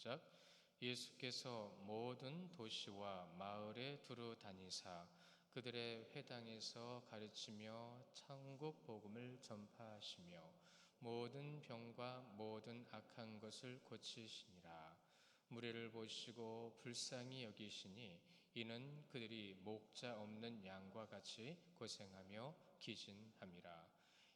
시작. 예수께서 모든 도시와 마을에 두루 다니사 그들의 회당에서 가르치며 천국 복음을 전파하시며 모든 병과 모든 악한 것을 고치시니라. 무리를 보시고 불쌍히 여기시니 이는 그들이 목자 없는 양과 같이 고생하며 기진함이라.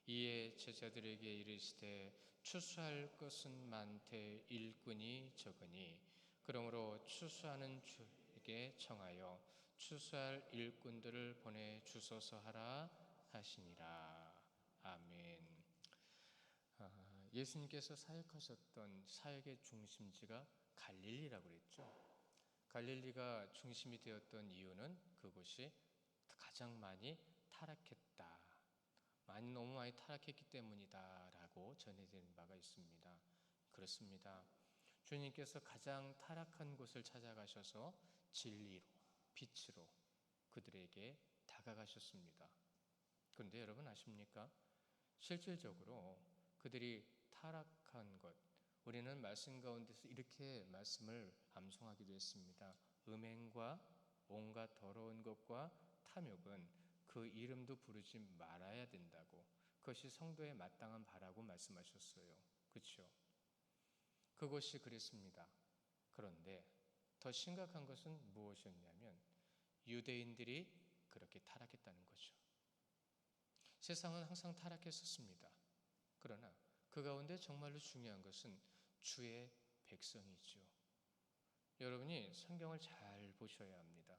이에 제자들에게 이르시되 추수할 것은 많되 일꾼이 적으니 그러므로 추수하는 주에게 청하여 추수할 일꾼들을 보내 주소서 하라 하시니라. 아멘. 예수님께서 사역하셨던 사역의 중심지가 갈릴리라고 그랬죠. 갈릴리가 중심이 되었던 이유는 그곳이 가장 많이 타락했다, 너무 많이 타락했기 때문이다 라고 전해지는 바가 있습니다. 그렇습니다. 주님께서 가장 타락한 곳을 찾아가셔서 진리로, 빛으로 그들에게 다가가셨습니다. 그런데 여러분 아십니까? 실질적으로 그들이 타락한 것, 우리는 말씀 가운데서 이렇게 말씀을 암송하기도 했습니다. 음행과 온갖 더러운 것과 탐욕은 그 이름도 부르지 말아야 된다고, 그것이 성도의 마땅한 바라고 말씀하셨어요. 그렇죠? 그것이 그랬습니다. 그런데 더 심각한 것은 무엇이었냐면 유대인들이 그렇게 타락했다는 거죠. 세상은 항상 타락했었습니다. 그러나 그 가운데 정말로 중요한 것은 주의 백성이죠. 여러분이 성경을 잘 보셔야 합니다.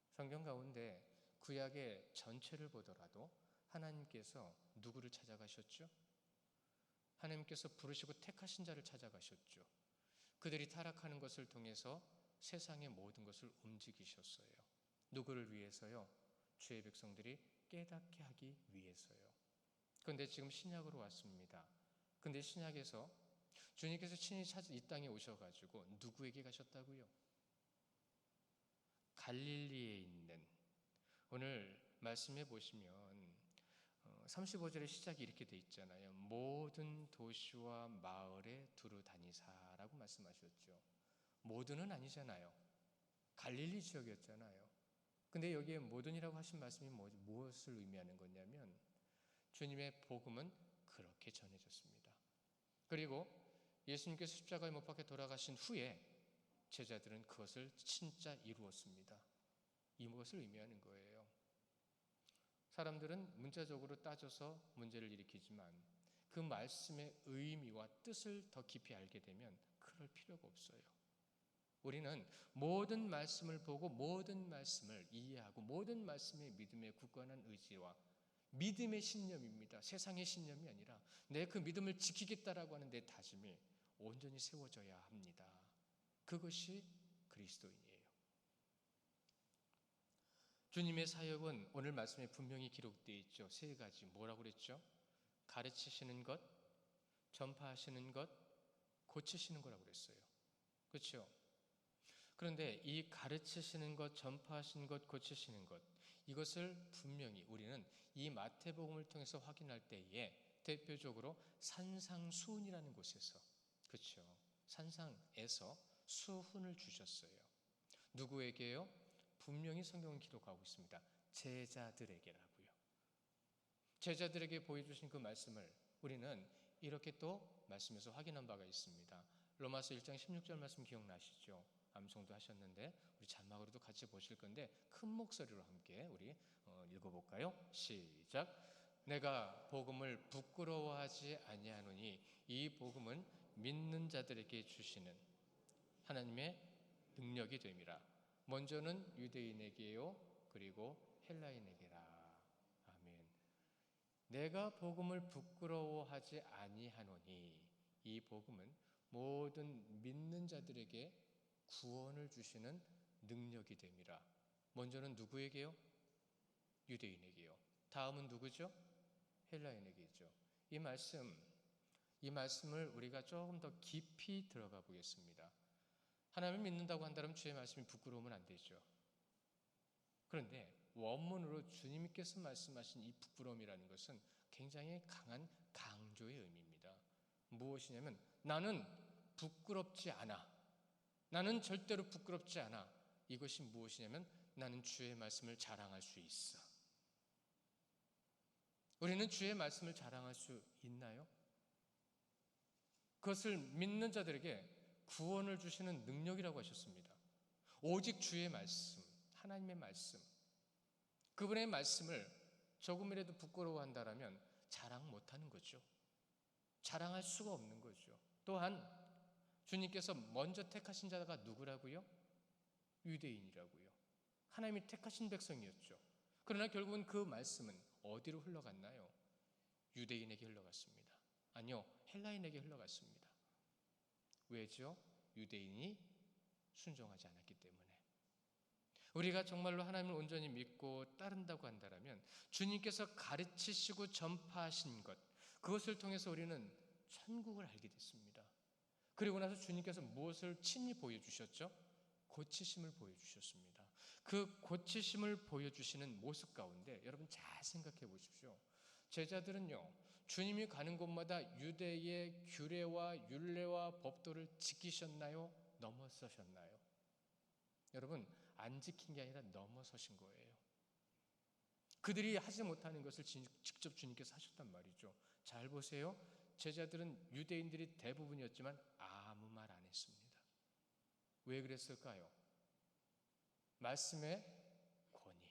성경 가운데 구약의 전체를 보더라도 하나님께서 누구를 찾아가셨죠? 하나님께서 부르시고 택하신 자를 찾아가셨죠. 그들이 타락하는 것을 통해서 세상의 모든 것을 움직이셨어요. 누구를 위해서요? 주의 백성들이 깨닫게 하기 위해서요. 그런데 지금 신약으로 왔습니다. 그런데 신약에서 주님께서 친히 이 땅에 오셔가지고 누구에게 가셨다고요? 갈릴리에 있는, 오늘 말씀해 보시면 35절의 시작이 이렇게 돼 있잖아요. 모든 도시와 마을에 두루 다니사라고 말씀하셨죠. 모든은 아니잖아요. 갈릴리 지역이었잖아요. 근데 여기에 모든이라고 하신 말씀이 무엇을 의미하는 거냐면 주님의 복음은 그렇게 전해졌습니다. 그리고 예수님께서 십자가에 못 박혀 돌아가신 후에 제자들은 그것을 진짜 이루었습니다. 이것을 의미하는 거예요. 사람들은 문자적으로 따져서 문제를 일으키지만 그 말씀의 의미와 뜻을 더 깊이 알게 되면 그럴 필요가 없어요. 우리는 모든 말씀을 보고 모든 말씀을 이해하고 모든 말씀의 믿음에 굳건한 의지와 믿음의 신념입니다. 세상의 신념이 아니라 내 그 믿음을 지키겠다라고 하는 내 다짐이 온전히 세워져야 합니다. 그것이 그리스도인이에요. 주님의 사역은 오늘 말씀에 분명히 기록되어 있죠. 세 가지. 뭐라고 그랬죠? 가르치시는 것, 전파하시는 것, 고치시는 거라고 그랬어요. 그렇죠? 그런데 이 가르치시는 것, 전파하시는 것, 고치시는 것, 이것을 분명히 우리는 이 마태복음을 통해서 확인할 때에 대표적으로 산상수훈이라는 곳에서, 그렇죠? 산상에서 수훈을 주셨어요. 누구에게요? 분명히 성경은 기록하고 있습니다. 제자들에게라고요. 제자들에게 보여주신 그 말씀을 우리는 이렇게 또 말씀에서 확인한 바가 있습니다. 로마서 1장 16절 말씀 기억나시죠? 암송도 하셨는데 우리 자막으로도 같이 보실 건데 큰 목소리로 함께 우리 읽어볼까요? 시작. 내가 복음을 부끄러워하지 아니하노니 이 복음은 믿는 자들에게 주시는 하나님의 능력이 됨이라. 먼저는 유대인에게요, 그리고 헬라인에게라. 아멘. 내가 복음을 부끄러워하지 아니하노니 이 복음은 모든 믿는 자들에게 구원을 주시는 능력이 됨이라. 먼저는 누구에게요? 유대인에게요. 다음은 누구죠? 헬라인에게죠. 이 말씀을 우리가 조금 더 깊이 들어가 보겠습니다. 하나님을 믿는다고 한다면 주의 말씀이 부끄러우면 안 되죠. 그런데 원문으로 주님께서 말씀하신 이 부끄러움이라는 것은 굉장히 강한 강조의 의미입니다. 무엇이냐면 나는 부끄럽지 않아. 나는 절대로 부끄럽지 않아. 이것이 무엇이냐면 나는 주의 말씀을 자랑할 수 있어. 우리는 주의 말씀을 자랑할 수 있나요? 그것을 믿는 자들에게 구원을 주시는 능력이라고 하셨습니다. 오직 주의 말씀, 하나님의 말씀, 그분의 말씀을 조금이라도 부끄러워한다라면 자랑 못하는 거죠. 자랑할 수가 없는 거죠. 또한 주님께서 먼저 택하신 자가 누구라고요? 유대인이라고요. 하나님이 택하신 백성이었죠. 그러나 결국은 그 말씀은 어디로 흘러갔나요? 유대인에게 흘러갔습니다. 아니요, 헬라인에게 흘러갔습니다. 왜죠? 유대인이 순종하지 않았기 때문에. 우리가 정말로 하나님을 온전히 믿고 따른다고 한다면 주님께서 가르치시고 전파하신 것, 그것을 통해서 우리는 천국을 알게 됐습니다. 그리고 나서 주님께서 무엇을 친히 보여주셨죠? 고치심을 보여주셨습니다. 그 고치심을 보여주시는 모습 가운데 여러분 잘 생각해 보십시오. 제자들은요, 주님이 가는 곳마다 유대의 규례와 율례와 법도를 지키셨나요? 넘어서셨나요? 여러분, 안 지킨 게 아니라 넘어서신 거예요. 그들이 하지 못하는 것을 직접 주님께서 하셨단 말이죠. 잘 보세요. 제자들은 유대인들이 대부분이었지만 아무 말 안 했습니다. 왜 그랬을까요? 말씀의 권위,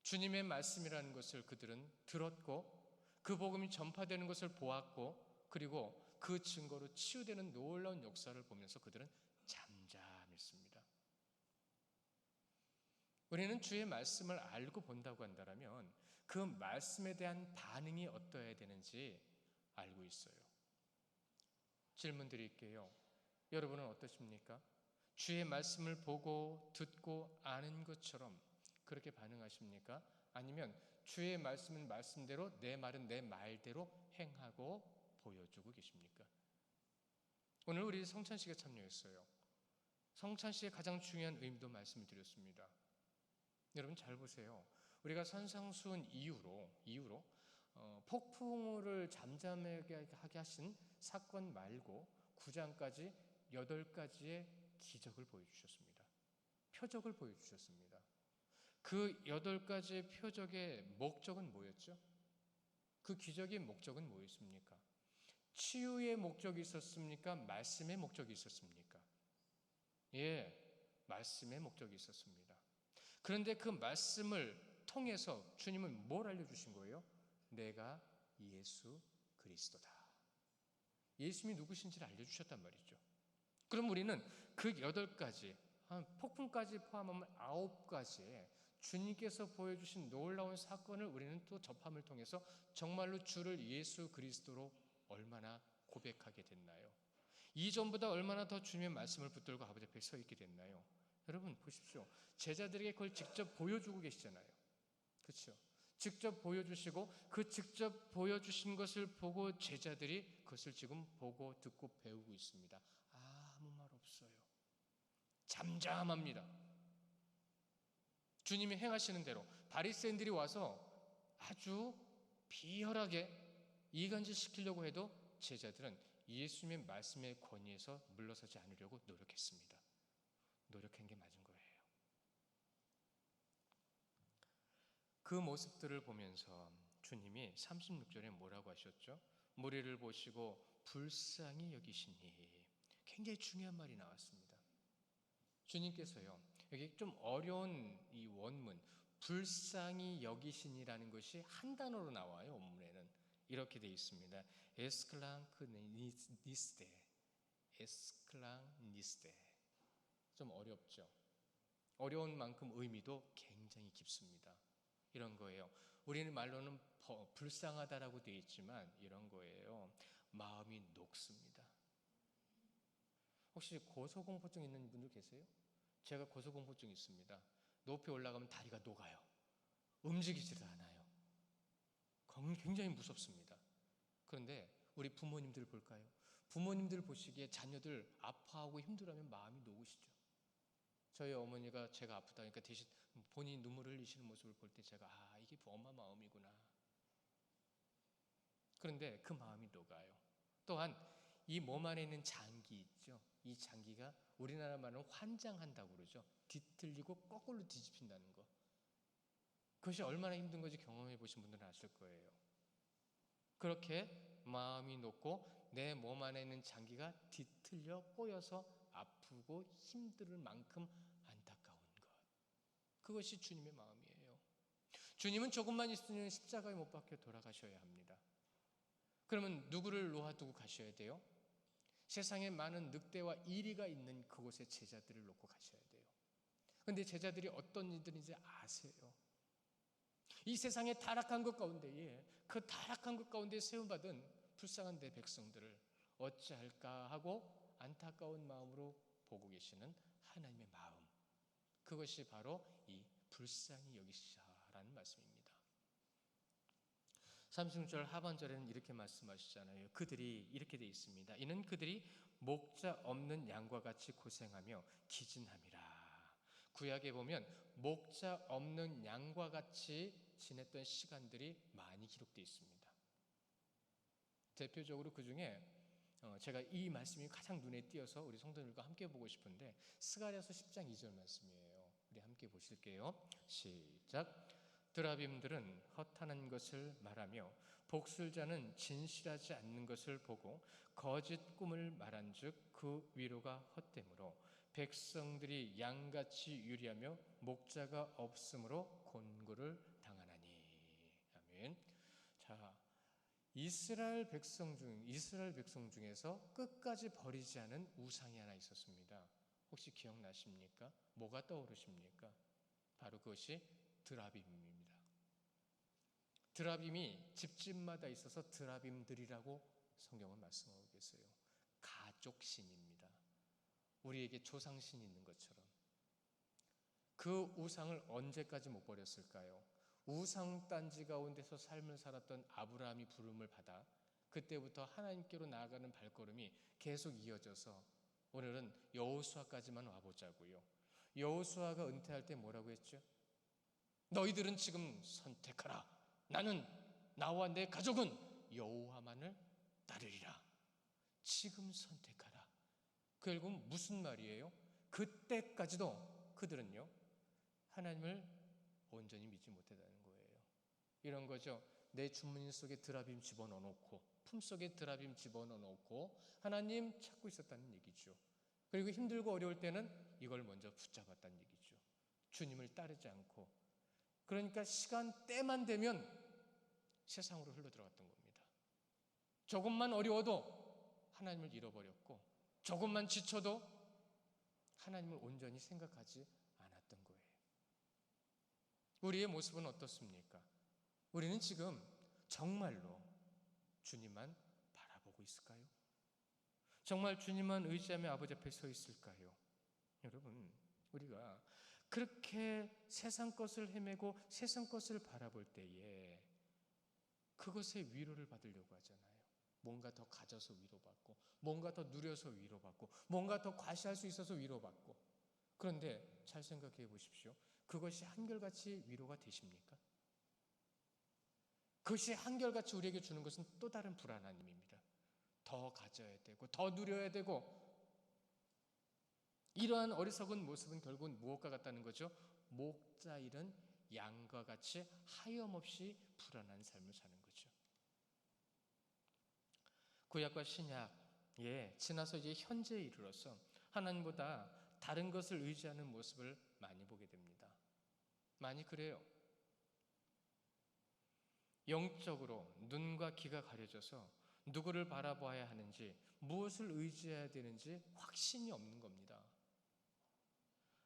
주님의 말씀이라는 것을 그들은 들었고 그 복음이 전파되는 것을 보았고 그리고 그 증거로 치유되는 놀라운 역사를 보면서 그들은 잠잠했습니다. 우리는 주의 말씀을 알고 본다고 한다면 그 말씀에 대한 반응이 어떠해야 되는지 알고 있어요. 질문 드릴게요. 여러분은 어떠십니까? 주의 말씀을 보고 듣고 아는 것처럼 그렇게 반응하십니까? 아니면 주의 말씀은 말씀대로 내 말은 내 말대로 행하고 보여주고 계십니까? 오늘 우리 성찬식에 참여했어요. 성찬식의 가장 중요한 의미도 말씀을 드렸습니다. 여러분 잘 보세요. 우리가 산상수훈 이후로 폭풍우를 잠잠하게 하게 하신 사건 말고 9장까지 8가지의 기적을 보여주셨습니다. 표적을 보여주셨습니다. 그 8가지의 표적의 목적은 뭐였죠? 그 기적의 목적은 뭐였습니까? 치유의 목적이 있었습니까? 말씀의 목적이 있었습니까? 예, 말씀의 목적이 있었습니다. 그런데 그 말씀을 통해서 주님은 뭘 알려주신 거예요? 내가 예수 그리스도다. 예수님이 누구신지를 알려주셨단 말이죠. 그럼 우리는 그 8가지, 폭풍까지 포함하면 9가지의 주님께서 보여주신 놀라운 사건을 우리는 또 접함을 통해서 정말로 주를 예수 그리스도로 얼마나 고백하게 됐나요? 이전보다 얼마나 더 주님의 말씀을 붙들고 아버지 앞에 서 있게 됐나요? 여러분 보십시오. 제자들에게 그걸 직접 보여주고 계시잖아요. 그렇죠? 직접 보여주시고 그 직접 보여주신 것을 보고 제자들이 그것을 지금 보고 듣고 배우고 있습니다. 아무 말 없어요. 잠잠합니다. 주님이 행하시는 대로 바리새인들이 와서 아주 비열하게 이간질 시키려고 해도 제자들은 예수님의 말씀의 권위에서 물러서지 않으려고 노력했습니다. 노력한 게 맞은 거예요. 그 모습들을 보면서 주님이 36절에 뭐라고 하셨죠? 무리를 보시고 불쌍히 여기시니, 굉장히 중요한 말이 나왔습니다. 주님께서요, 여기 좀 어려운 이 원문 불쌍히 여기시니라는 것이 한 단어로 나와요. 원문에는 이렇게 되어 있습니다. 에스클랑크니스데, 에스클랑니스데. 좀 어렵죠. 어려운 만큼 의미도 굉장히 깊습니다. 이런 거예요. 우리는 말로는 불쌍하다라고 되어 있지만 이런 거예요. 마음이 녹습니다. 혹시 고소공포증 있는 분들 계세요? 제가 고소공포증 있습니다. 높이 올라가면 다리가 녹아요. 움직이지를 않아요. 굉장히 무섭습니다. 그런데 우리 부모님들 볼까요? 부모님들 보시기에 자녀들 아파하고 힘들어하면 마음이 녹으시죠. 저희 어머니가 제가 아프다니까 대신 본인이 눈물을 흘리시는 모습을 볼 때 제가 이게 엄마 마음이구나. 그런데 그 마음이 녹아요. 또한 이 몸 안에 있는 장기 있죠. 이 장기가 우리나라 말은 환장한다고 그러죠. 뒤틀리고 거꾸로 뒤집힌다는 거. 그것이 얼마나 힘든 건지 경험해 보신 분들은 아실 거예요. 그렇게 마음이 높고 내 몸 안에 있는 장기가 뒤틀려 꼬여서 아프고 힘들 만큼 안타까운 것. 그것이 주님의 마음이에요. 주님은 조금만 있으면 십자가에 못 박혀 돌아가셔야 합니다. 그러면 누구를 놓아두고 가셔야 돼요? 세상에 많은 늑대와 이리가 있는 그곳에 제자들을 놓고 가셔야 돼요. 그런데 제자들이 어떤 이들인지 아세요? 이 세상의 타락한 것 가운데에 그 타락한 것 가운데 세움받은 불쌍한 내 백성들을 어찌할까 하고 안타까운 마음으로 보고 계시는 하나님의 마음, 그것이 바로 이 불쌍히 여기시라는 말씀입니다. 36절 하반절에는 이렇게 말씀하시잖아요. 그들이 이렇게 되어 있습니다. 이는 그들이 목자 없는 양과 같이 고생하며 기진함이라. 구약에 보면 목자 없는 양과 같이 지냈던 시간들이 많이 기록되어 있습니다. 대표적으로 그 중에 제가 이 말씀이 가장 눈에 띄어서 우리 성도들과 함께 보고 싶은데 스가랴서 10장 2절 말씀이에요. 우리 함께 보실게요. 시작. 드라빔들은 허탄한 것을 말하며 복술자는 진실하지 않는 것을 보고 거짓 꿈을 말한즉 그 위로가 헛되므로 백성들이 양같이 유리하며 목자가 없으므로 곤고를 당하나니. 아멘. 자, 이스라엘 백성 중에서 끝까지 버리지 않은 우상이 하나 있었습니다. 혹시 기억나십니까? 뭐가 떠오르십니까? 바로 그것이 드라빔입니다. 드라빔이 집집마다 있어서 드라빔들이라고 성경은 말씀하고 계세요. 가족신입니다. 우리에게 조상신이 있는 것처럼. 그 우상을 언제까지 못 버렸을까요? 우상단지 가운데서 삶을 살았던 아브라함이 부름을 받아 그때부터 하나님께로 나아가는 발걸음이 계속 이어져서 오늘은 여호수아까지만 와보자고요. 여호수아가 은퇴할 때 뭐라고 했죠? 너희들은 지금 선택하라. 나는 나와 내 가족은 여호와만을 따르리라. 지금 선택하라. 결국은 무슨 말이에요? 그때까지도 그들은요 하나님을 온전히 믿지 못했다는 거예요. 이런 거죠. 내 주머니 속에 드라빔 집어넣어 놓고 품속에 드라빔 집어넣어 놓고 하나님 찾고 있었다는 얘기죠. 그리고 힘들고 어려울 때는 이걸 먼저 붙잡았다는 얘기죠. 주님을 따르지 않고. 그러니까 시간 때만 되면 세상으로 흘러들어갔던 겁니다. 조금만 어려워도 하나님을 잃어버렸고 조금만 지쳐도 하나님을 온전히 생각하지 않았던 거예요. 우리의 모습은 어떻습니까? 우리는 지금 정말로 주님만 바라보고 있을까요? 정말 주님만 의지하며 아버지 앞에 서 있을까요? 여러분, 우리가 그렇게 세상 것을 헤매고 세상 것을 바라볼 때에 그것의 위로를 받으려고 하잖아요. 뭔가 더 가져서 위로받고 뭔가 더 누려서 위로받고 뭔가 더 과시할 수 있어서 위로받고. 그런데 잘 생각해 보십시오. 그것이 한결같이 위로가 되십니까? 그것이 한결같이 우리에게 주는 것은 또 다른 불안한 힘입니다. 더 가져야 되고 더 누려야 되고. 이러한 어리석은 모습은 결국은 무엇과 같다는 거죠? 목자 잃은 양과 같이 하염없이 불안한 삶을 사는 거죠. 구약과 신약에 지나서 이제 현재에 이르러서 하나님보다 다른 것을 의지하는 모습을 많이 보게 됩니다. 많이 그래요. 영적으로 눈과 귀가 가려져서 누구를 바라봐야 하는지 무엇을 의지해야 되는지 확신이 없는 겁니다.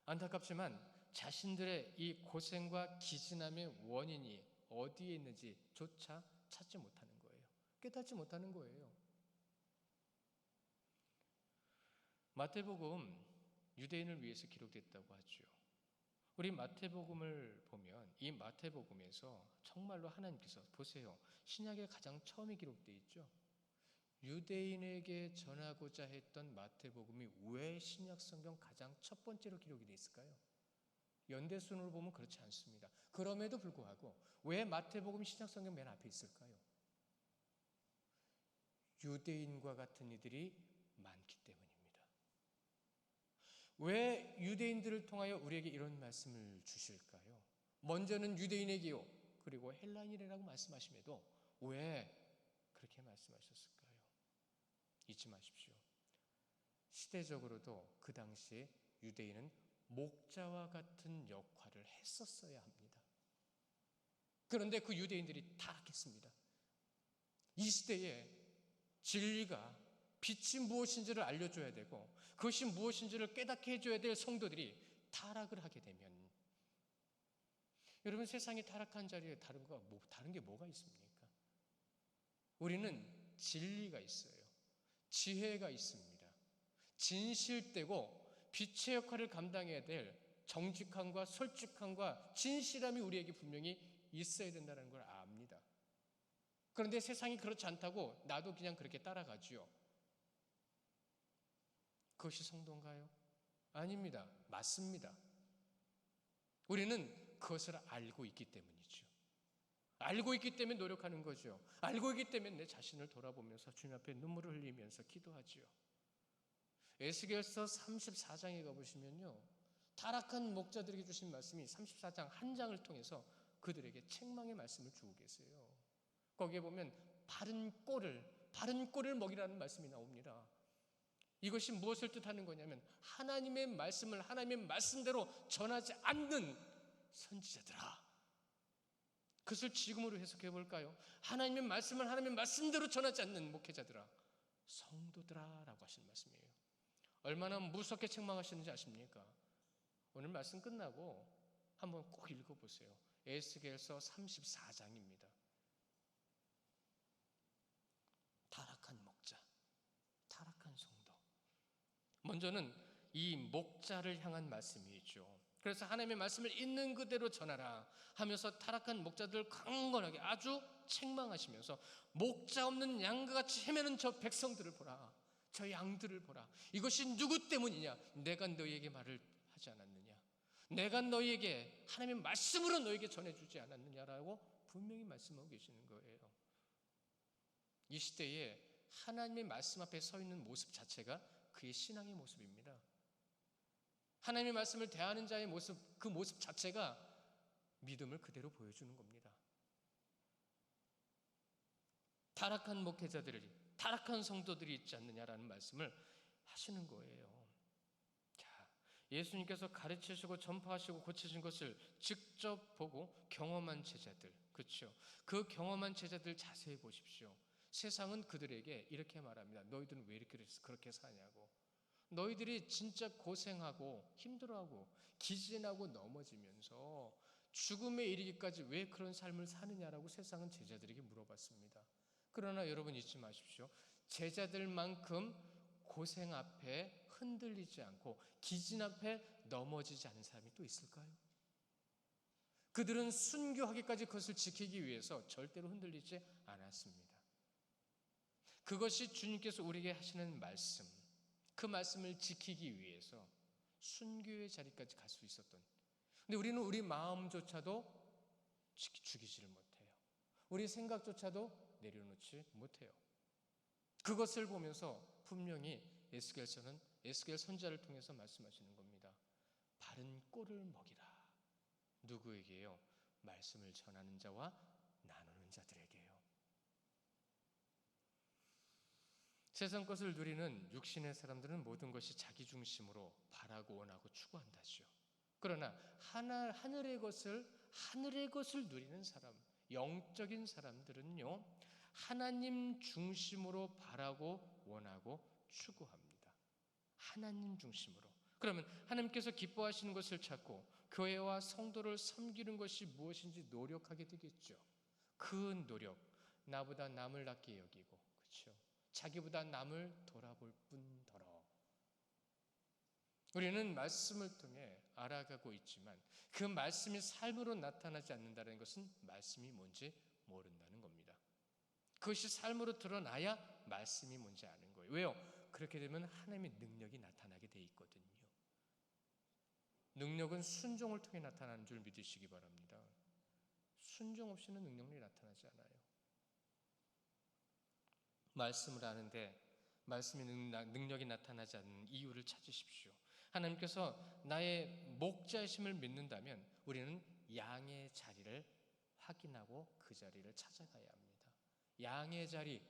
안타깝지만 자신들의 이 고생과 기진함의 원인이 어디에 있는지조차 찾지 못하는 거예요. 깨닫지 못하는 거예요. 마태복음 유대인을 위해서 기록됐다고 하죠. 우리 마태복음을 보면 이 마태복음에서 정말로 하나님께서 보세요. 신약에 가장 처음에 기록되어 있죠. 유대인에게 전하고자 했던 마태복음이 왜 신약 성경 가장 첫 번째로 기록이 되어 있을까요? 연대순으로 보면 그렇지 않습니다. 그럼에도 불구하고 왜 마태복음이 신약 성경 맨 앞에 있을까요? 유대인과 같은 이들이 많기 때문입니다. 왜 유대인들을 통하여 우리에게 이런 말씀을 주실까요? 먼저는 유대인에게요, 그리고 헬라인이라고 말씀하심에도 왜 그렇게 말씀하셨을까요? 잊지 마십시오. 시대적으로도 그 당시에 유대인은 목자와 같은 역할을 했었어야 합니다. 그런데 그 유대인들이 타락했습니다. 이 시대에 진리가 빛이 무엇인지를 알려줘야 되고 그것이 무엇인지를 깨닫게 해줘야 될 성도들이 타락을 하게 되면, 여러분, 세상이 타락한 자리에 다른 게 뭐가 있습니까? 우리는 진리가 있어요. 지혜가 있습니다. 진실되고 빛의 역할을 감당해야 될 정직함과 솔직함과 진실함이 우리에게 분명히 있어야 된다는 걸 압니다. 그런데 세상이 그렇지 않다고 나도 그냥 그렇게 따라가지요. 그것이 성도인가요? 아닙니다. 맞습니다. 우리는 그것을 알고 있기 때문이죠. 알고 있기 때문에 노력하는 거죠. 알고 있기 때문에 내 자신을 돌아보면서 주님 앞에 눈물을 흘리면서 기도하지요. 에스겔서 34장에 가보시면요, 타락한 목자들에게 주신 말씀이 34장 한 장을 통해서 그들에게 책망의 말씀을 주고 계세요. 거기에 보면 바른 꼴을 먹이라는 말씀이 나옵니다. 이것이 무엇을 뜻하는 거냐면 하나님의 말씀을 하나님의 말씀대로 전하지 않는 선지자들아, 그것을 지금으로 해석해 볼까요? 하나님의 말씀을 하나님의 말씀대로 전하지 않는 목회자들아, 성도들아 라고 하시는 말씀이에요. 얼마나 무섭게 책망하시는지 아십니까? 오늘 말씀 끝나고 한번 꼭 읽어보세요. 에스겔서 34장입니다. 타락한 목자, 타락한 성도. 먼저는 이 목자를 향한 말씀이죠. 그래서 하나님의 말씀을 있는 그대로 전하라 하면서 타락한 목자들을 강건하게 아주 책망하시면서 목자 없는 양과 같이 헤매는 저 백성들을 보라, 저 양들을 보라. 이것이 누구 때문이냐? 내가 너희에게 말을 하지 않았느냐? 내가 너희에게 하나님의 말씀으로 너희에게 전해주지 않았느냐라고 분명히 말씀하고 계시는 거예요. 이 시대에 하나님의 말씀 앞에 서 있는 모습 자체가 그의 신앙의 모습입니다. 하나님의 말씀을 대하는 자의 모습, 그 모습 자체가 믿음을 그대로 보여주는 겁니다. 타락한 목회자들이, 타락한 성도들이 있지 않느냐라는 말씀을 하시는 거예요. 자, 예수님께서 가르치시고 전파하시고 고치신 것을 직접 보고 경험한 제자들, 그렇죠? 그 경험한 제자들 자세히 보십시오. 세상은 그들에게 이렇게 말합니다. 너희들은 왜 이렇게 그렇게 사냐고. 너희들이 진짜 고생하고 힘들어하고 기진하고 넘어지면서 죽음에 이르기까지 왜 그런 삶을 사느냐라고 세상은 제자들에게 물어봤습니다. 그러나 여러분 잊지 마십시오. 제자들만큼 고생 앞에 흔들리지 않고 기진 앞에 넘어지지 않은 사람이 또 있을까요? 그들은 순교하기까지 그것을 지키기 위해서 절대로 흔들리지 않았습니다. 그것이 주님께서 우리에게 하시는 말씀, 그 말씀을 지키기 위해서 순교의 자리까지 갈 수 있었던. 근데 우리는 우리 마음조차도 죽이지를 못해요. 우리 생각조차도 내려놓지 못해요. 그것을 보면서 분명히 에스겔 선지자를 통해서 말씀하시는 겁니다. 바른 꼴을 먹이라. 누구에게요? 말씀을 전하는 자와 나누는 자들에게요. 세상 것을 누리는 육신의 사람들은 모든 것이 자기 중심으로 바라고 원하고 추구한다죠. 그러나 하늘의 것을 누리는 사람, 영적인 사람들은요, 하나님 중심으로 바라고 원하고 추구합니다. 하나님 중심으로. 그러면 하나님께서 기뻐하시는 것을 찾고 교회와 성도를 섬기는 것이 무엇인지 노력하게 되겠죠. 그 노력, 나보다 남을 낫게 여기고, 그렇죠? 자기보다 남을 돌아볼 뿐더러. 우리는 말씀을 통해 알아가고 있지만 그 말씀이 삶으로 나타나지 않는다는 것은 말씀이 뭔지 모른다는 겁니다. 그것이 삶으로 드러나야 말씀이 뭔지 아는 거예요. 왜요? 그렇게 되면 하나님의 능력이 나타나게 돼 있거든요. 능력은 순종을 통해 나타나는 줄 믿으시기 바랍니다. 순종 없이는 능력이 나타나지 않아요. 말씀을 아는데 말씀의 능력이 나타나지 않는 이유를 찾으십시오. 하나님께서 나의 목자심을 믿는다면 우리는 양의 자리를 확인하고 그 자리를 찾아가야 합니다. 양의 자리.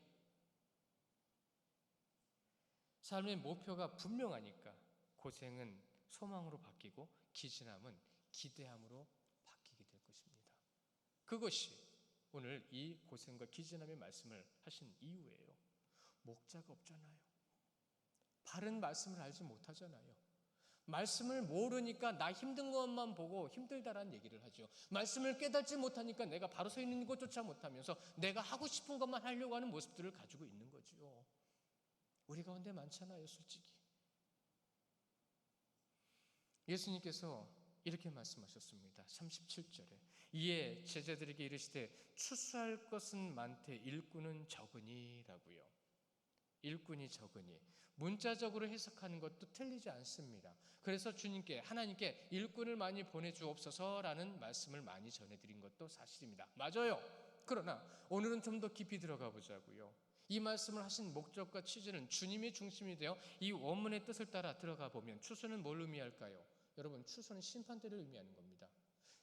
삶의 목표가 분명하니까 고생은 소망으로 바뀌고 기진함은 기대함으로 바뀌게 될 것입니다. 그것이 오늘 이 고생과 기진함의 말씀을 하신 이유예요. 목자가 없잖아요. 바른 말씀을 알지 못하잖아요. 말씀을 모르니까 나 힘든 것만 보고 힘들다라는 얘기를 하죠. 말씀을 깨닫지 못하니까 내가 바로 서 있는 것조차 못하면서 내가 하고 싶은 것만 하려고 하는 모습들을 가지고 있는 거죠. 우리 가운데 많잖아요, 솔직히. 예수님께서 이렇게 말씀하셨습니다. 37절에 이에 제자들에게 이르시되 추수할 것은 많되 일꾼은 적으니라고요. 일꾼이 적으니 문자적으로 해석하는 것도 틀리지 않습니다. 그래서 주님께 하나님께 일꾼을 많이 보내주옵소서라는 말씀을 많이 전해드린 것도 사실입니다. 맞아요. 그러나 오늘은 좀 더 깊이 들어가 보자고요. 이 말씀을 하신 목적과 취지는 주님이 중심이 되어 이 원문의 뜻을 따라 들어가 보면 추수는 뭘 의미할까요? 여러분, 추수는 심판대를 의미하는 겁니다.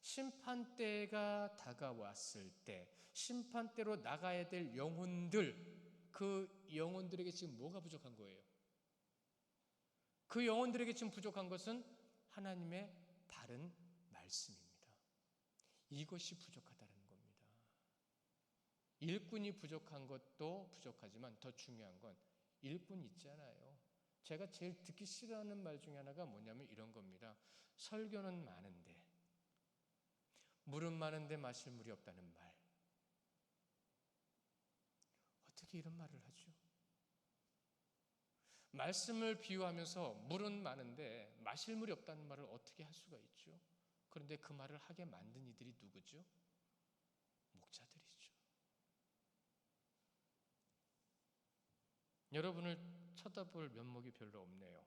심판대가 다가왔을 때 심판대로 나가야 될 영혼들, 그 영혼들에게 지금 뭐가 부족한 거예요? 그 영혼들에게 지금 부족한 것은 하나님의 바른 말씀입니다. 이것이 부족하다는 겁니다. 일꾼이 부족한 것도 부족하지만 더 중요한 건 일꾼 있잖아요. 제가 제일 듣기 싫어하는 말 중에 하나가 뭐냐면 이런 겁니다. 설교는 많은데 물은 많은데 마실 물이 없다는 말. 어떻게 이런 말을 하죠? 말씀을 비유하면서 물은 많은데 마실 물이 없다는 말을 어떻게 할 수가 있죠? 그런데 그 말을 하게 만든 이들이 누구죠? 목자들이죠. 여러분을 쳐다볼 면목이 별로 없네요.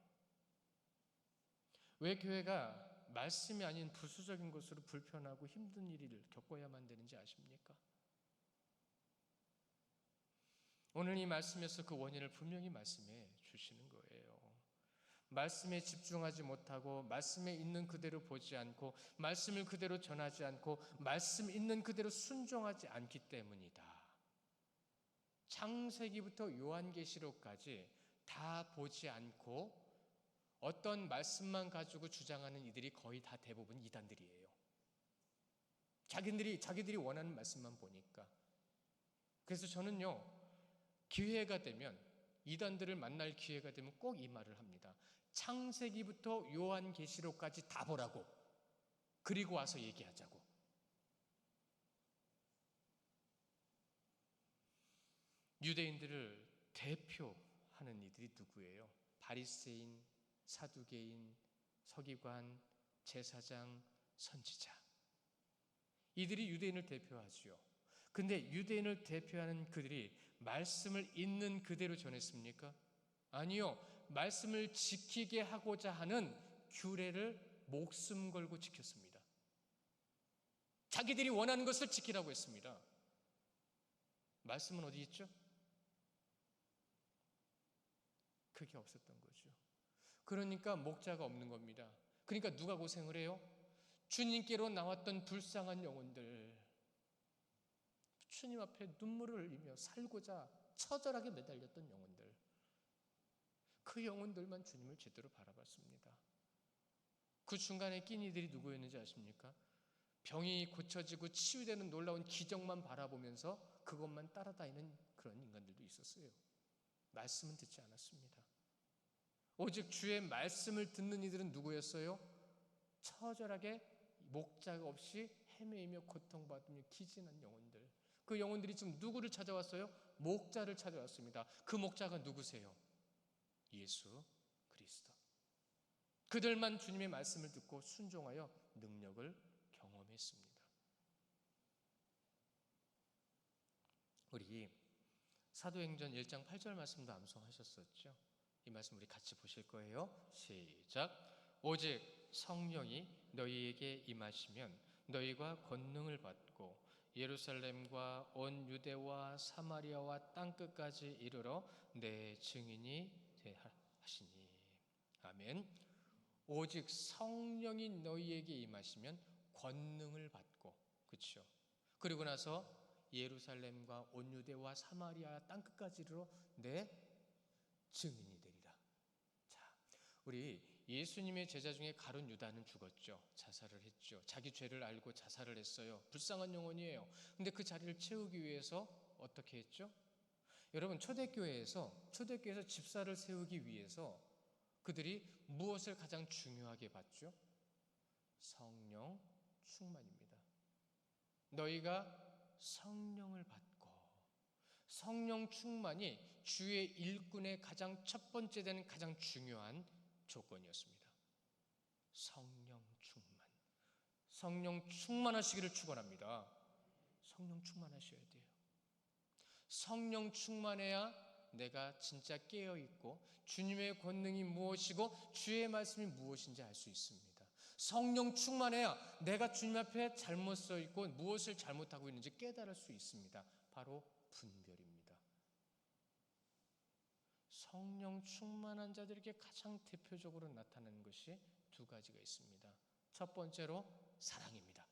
왜 교회가 말씀이 아닌 부수적인 것으로 불편하고 힘든 일을 겪어야만 되는지 아십니까? 오늘 이 말씀에서 그 원인을 분명히 말씀해 주시는 거예요. 말씀에 집중하지 못하고 말씀에 있는 그대로 보지 않고 말씀을 그대로 전하지 않고 말씀 있는 그대로 순종하지 않기 때문이다. 창세기부터 요한계시록까지 다 보지 않고 어떤 말씀만 가지고 주장하는 이들이 거의 다 대부분 이단들이에요. 자기들이 원하는 말씀만 보니까. 그래서 저는요, 기회가 되면 이단들을 만날 기회가 되면 꼭 이 말을 합니다. 창세기부터 요한계시록까지 다 보라고. 그리고 와서 얘기하자고. 유대인들을 대표하는 이들이 누구예요? 바리새인, 사두개인, 서기관, 제사장, 선지자. 이들이 유대인을 대표하지요. 근데 유대인을 대표하는 그들이 말씀을 있는 그대로 전했습니까? 아니요. 말씀을 지키게 하고자 하는 규례를 목숨 걸고 지켰습니다. 자기들이 원하는 것을 지키라고 했습니다. 말씀은 어디 있죠? 그게 없었던 거죠. 그러니까 목자가 없는 겁니다. 그러니까 누가 고생을 해요? 주님께로 나왔던 불쌍한 영혼들, 주님 앞에 눈물을 흘리며 살고자 처절하게 매달렸던 영혼들, 그 영혼들만 주님을 제대로 바라봤습니다. 그 중간에 낀 이들이 누구였는지 아십니까? 병이 고쳐지고 치유되는 놀라운 기적만 바라보면서 그것만 따라다니는 그런 인간들도 있었어요. 말씀은 듣지 않았습니다. 오직 주의 말씀을 듣는 이들은 누구였어요? 처절하게 목자가 없이 헤매이며 고통받으며 기진한 영혼들. 그 영혼들이 지금 누구를 찾아왔어요? 목자를 찾아왔습니다. 그 목자가 누구세요? 예수 그리스도. 그들만 주님의 말씀을 듣고 순종하여 능력을 경험했습니다. 우리 사도행전 1장 8절 말씀도 암송하셨었죠? 이 말씀 우리 같이 보실 거예요. 시작. 오직 성령이 너희에게 임하시면 너희가 권능을 받고 예루살렘과 온 유대와 사마리아와 땅끝까지 이르러 내 증인이 하시니. 아멘. 오직 성령이 너희에게 임하시면 권능을 받고, 그렇죠? 그리고 나서 예루살렘과 온 유대와 사마리아 땅끝까지로 내 증인이 되리라. 자, 우리 예수님의 제자 중에 가룟 유다는 죽었죠. 자살을 했죠. 자기 죄를 알고 자살을 했어요. 불쌍한 영혼이에요. 근데 그 자리를 채우기 위해서 어떻게 했죠? 여러분, 초대교회에서 집사를 세우기 위해서 그들이 무엇을 가장 중요하게 봤죠? 성령 충만입니다. 너희가 성령을 받고, 성령 충만이 주의 일꾼의 가장 첫 번째 되는 가장 중요한 조건이었습니다. 성령 충만. 성령 충만하시기를 축원합니다. 성령 충만하셔야 돼요. 성령 충만해야 내가 진짜 깨어있고 주님의 권능이 무엇이고 주의 말씀이 무엇인지 알 수 있습니다. 성령 충만해야 내가 주님 앞에 잘못 서 있고 무엇을 잘못하고 있는지 깨달을 수 있습니다. 바로 분별입니다. 성령 충만한 자들에게 가장 대표적으로 나타나는 것이 두 가지가 있습니다. 첫 번째로 사랑입니다.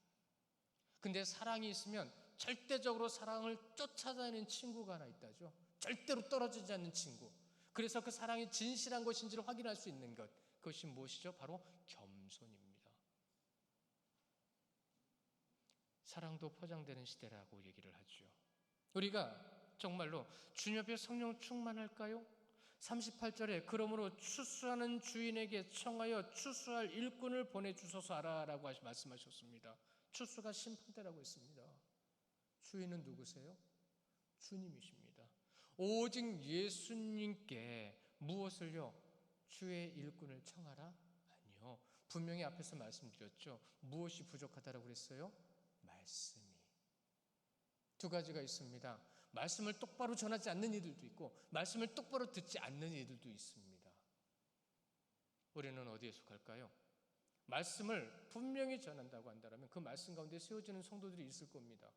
근데 사랑이 있으면 절대적으로 사랑을 쫓아다니는 친구가 하나 있다죠. 절대로 떨어지지 않는 친구. 그래서 그 사랑이 진실한 것인지를 확인할 수 있는 것, 그것이 무엇이죠? 바로 겸손입니다. 사랑도 포장되는 시대라고 얘기를 하죠. 우리가 정말로 주님 앞에 성령 충만할까요? 38절에 그러므로 추수하는 주인에게 청하여 추수할 일꾼을 보내주소서 하라라고 말씀하셨습니다. 추수가 심판대라고 했습니다. 주인은 누구세요? 주님이십니다. 오직 예수님께 무엇을요? 주의 일꾼을 청하라? 아니요. 분명히 앞에서 말씀드렸죠. 무엇이 부족하다라고 그랬어요? 말씀이. 두 가지가 있습니다. 말씀을 똑바로 전하지 않는 이들도 있고 말씀을 똑바로 듣지 않는 이들도 있습니다. 우리는 어디에 속할까요? 말씀을 분명히 전한다고 한다면 그 말씀 가운데 세워지는 성도들이 있을 겁니다.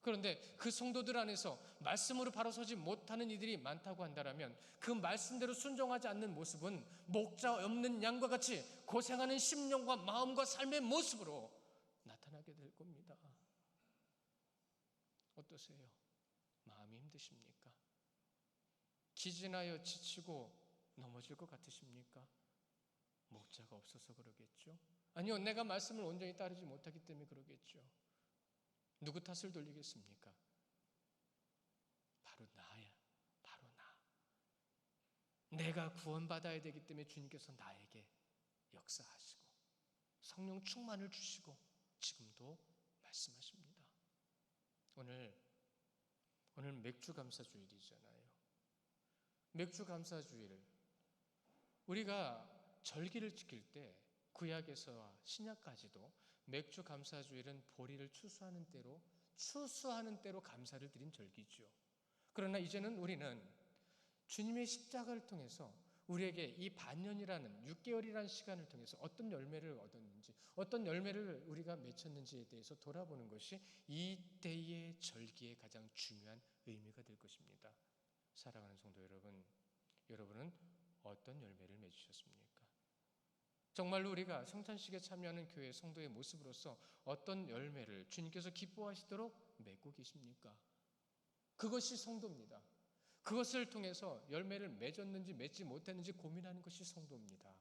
그런데 그 성도들 안에서 말씀으로 바로 서지 못하는 이들이 많다고 한다면 그 말씀대로 순종하지 않는 모습은 목자 없는 양과 같이 고생하는 심령과 마음과 삶의 모습으로 나타나게 될 겁니다. 어떠세요? 마음이 힘드십니까? 기진하여 지치고 넘어질 것 같으십니까? 목자가 없어서 그러겠죠? 아니요, 내가 말씀을 온전히 따르지 못하기 때문에 그러겠죠. 누구 탓을 돌리겠습니까? 바로 나야, 바로 나. 내가 구원받아야 되기 때문에 주님께서 나에게 역사하시고 성령 충만을 주시고 지금도 말씀하십니다. 오늘 맥주 감사주일이잖아요. 맥주 감사주일, 우리가 절기를 지킬 때 구약에서와 신약까지도 맥주 감사주일은 보리를 추수하는 때로 감사를 드린 절기죠. 그러나 이제는 우리는 주님의 십자가를 통해서 우리에게 이 반년이라는 6개월이라는 시간을 통해서 어떤 열매를 얻었는지, 어떤 열매를 우리가 맺혔는지에 대해서 돌아보는 것이 이때의 절기의 가장 중요한 의미가 될 것입니다. 사랑하는 성도 여러분, 여러분은 어떤 열매를 맺으셨습니까? 정말로 우리가 성찬식에 참여하는 교회 성도의 모습으로서 어떤 열매를 주님께서 기뻐하시도록 맺고 계십니까? 그것이 성도입니다. 그것을 통해서 열매를 맺었는지 맺지 못했는지 고민하는 것이 성도입니다.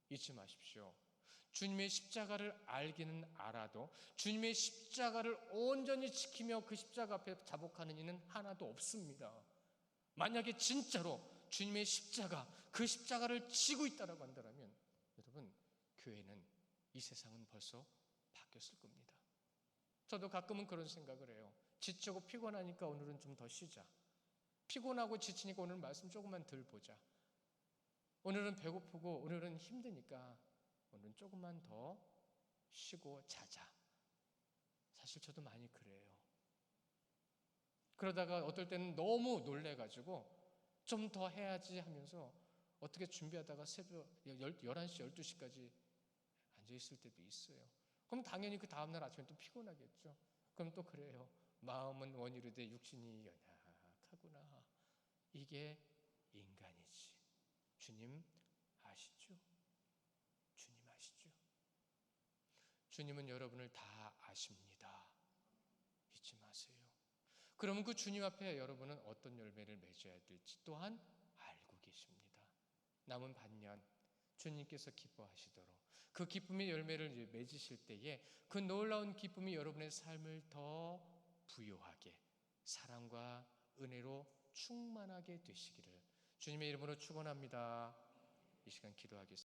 잊지 마십시오. 주님의 십자가를 알기는 알아도 주님의 십자가를 온전히 지키며 그 십자가 앞에 자복하는 이는 하나도 없습니다. 만약에 진짜로 주님의 십자가, 그 십자가를 지고 있다고 한다면 여러분, 교회는, 이 세상은 벌써 바뀌었을 겁니다. 저도 가끔은 그런 생각을 해요. 지치고 피곤하니까 오늘은 좀 더 쉬자. 피곤하고 지치니까 오늘 말씀 조금만 덜 보자. 오늘은 배고프고 오늘은 힘드니까 오늘은 조금만 더 쉬고 자자. 사실 저도 많이 그래요. 그러다가 어떨 때는 너무 놀래가지고 좀 더 해야지 하면서 어떻게 준비하다가 새벽 11시, 12시까지 앉아있을 때도 있어요. 그럼 당연히 그 다음날 아침에 또 피곤하겠죠. 그럼 또 그래요. 마음은 원이로되 육신이 연약하구나. 이게 인간이지. 주님 아시죠? 주님은 여러분을 다 아십니다. 잊지 마세요. 그러면 그 주님 앞에 여러분은 어떤 열매를 맺어야 될지 또한 알고 계십니다. 남은 반년 주님께서 기뻐하시도록 그 기쁨의 열매를 맺으실 때에 그 놀라운 기쁨이 여러분의 삶을 더 부요하게 사랑과 은혜로 충만하게 되시기를 주님의 이름으로 축원합니다. 이 시간 기도하겠습니다.